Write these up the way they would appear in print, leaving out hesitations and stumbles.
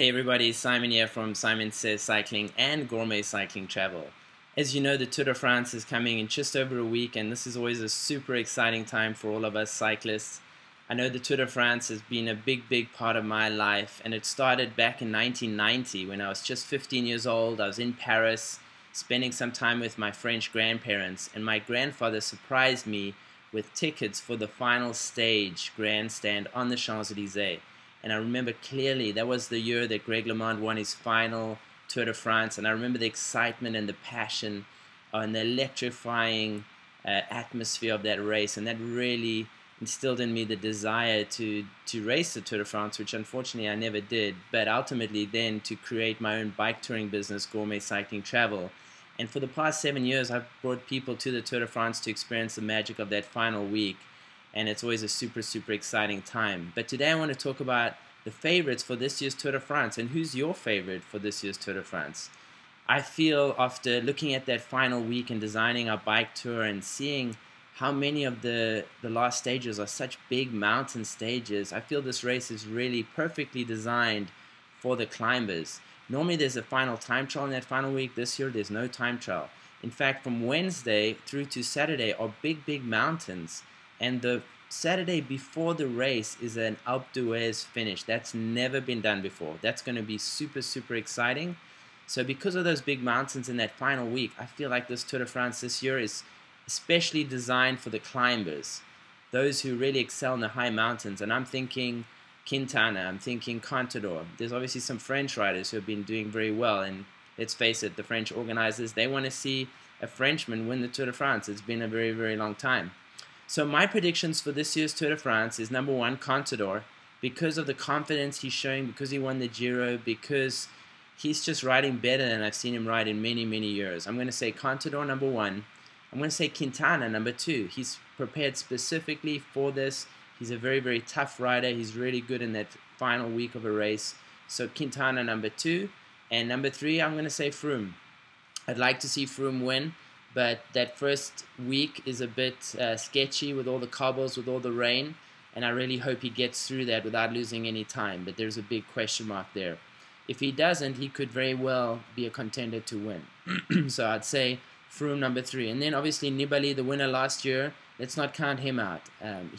Hey everybody, Simon here from Simon Says Cycling and Gourmet Cycling Travel. As you know, the Tour de France is coming in just over a week, and this is always a super exciting time for all of us cyclists. I know the Tour de France has been a big part of my life, and it started back in 1990 when I was just 15 years old. I was in Paris spending some time with my French grandparents, and my grandfather surprised me with tickets for the final stage grandstand on the Champs-Élysées. And I remember clearly that was the year that Greg LeMond won his final Tour de France, and I remember the excitement and the passion and the electrifying atmosphere of that race, and that really instilled in me the desire to race the Tour de France, which unfortunately I never did, but ultimately then to create my own bike touring business, Gourmet Cycling Travel. And for the past 7 years, I've brought people to the Tour de France to experience the magic of that final week. And it's always a super exciting time. But today I want to talk about the favorites for this year's Tour de France, and who's your favorite for this year's Tour de France. I feel after looking at that final week and designing our bike tour and seeing how many of the last stages are such big mountain stages, I feel this race is really perfectly designed for the climbers. Normally there's a final time trial in that final week. This year there's no time trial. In fact, from Wednesday through to Saturday are big mountains. And the Saturday before the race is an Alpe d'Huez finish. That's never been done before. That's going to be super exciting. So because of those big mountains in that final week, I feel like this Tour de France this year is especially designed for the climbers, those who really excel in the high mountains. And I'm thinking Quintana, I'm thinking Contador. There's obviously some French riders who have been doing very well. And let's face it, the French organizers, they want to see a Frenchman win the Tour de France. It's been a very long time. So my predictions for this year's Tour de France is number 1, Contador, because of the confidence he's showing, because he won the Giro, because he's just riding better than I've seen him ride in many years. I'm going to say Contador number 1. I'm going to say Quintana number 2. He's prepared specifically for this. He's a very tough rider. He's really good in that final week of a race. So Quintana number 2. And number 3, I'm going to say Froome. I'd like to see Froome win. But that first week is a bit sketchy with all the cobbles, with all the rain, and I really hope he gets through that without losing any time. But there's a big question mark there. If he doesn't, he could very well be a contender to win. So I'd say Froome number 3. And then obviously Nibali, the winner last year, let's not count him out.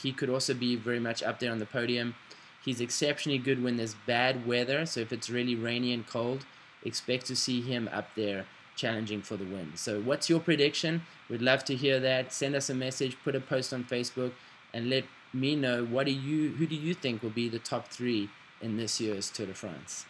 He could also be very much up there on the podium. He's exceptionally good when there's bad weather, so if it's really rainy and cold, expect to see him up there challenging for the win. So what's your prediction? We'd love to hear that. Send us a message, put a post on Facebook, and let me know who do you think will be the top 3 in this year's Tour de France.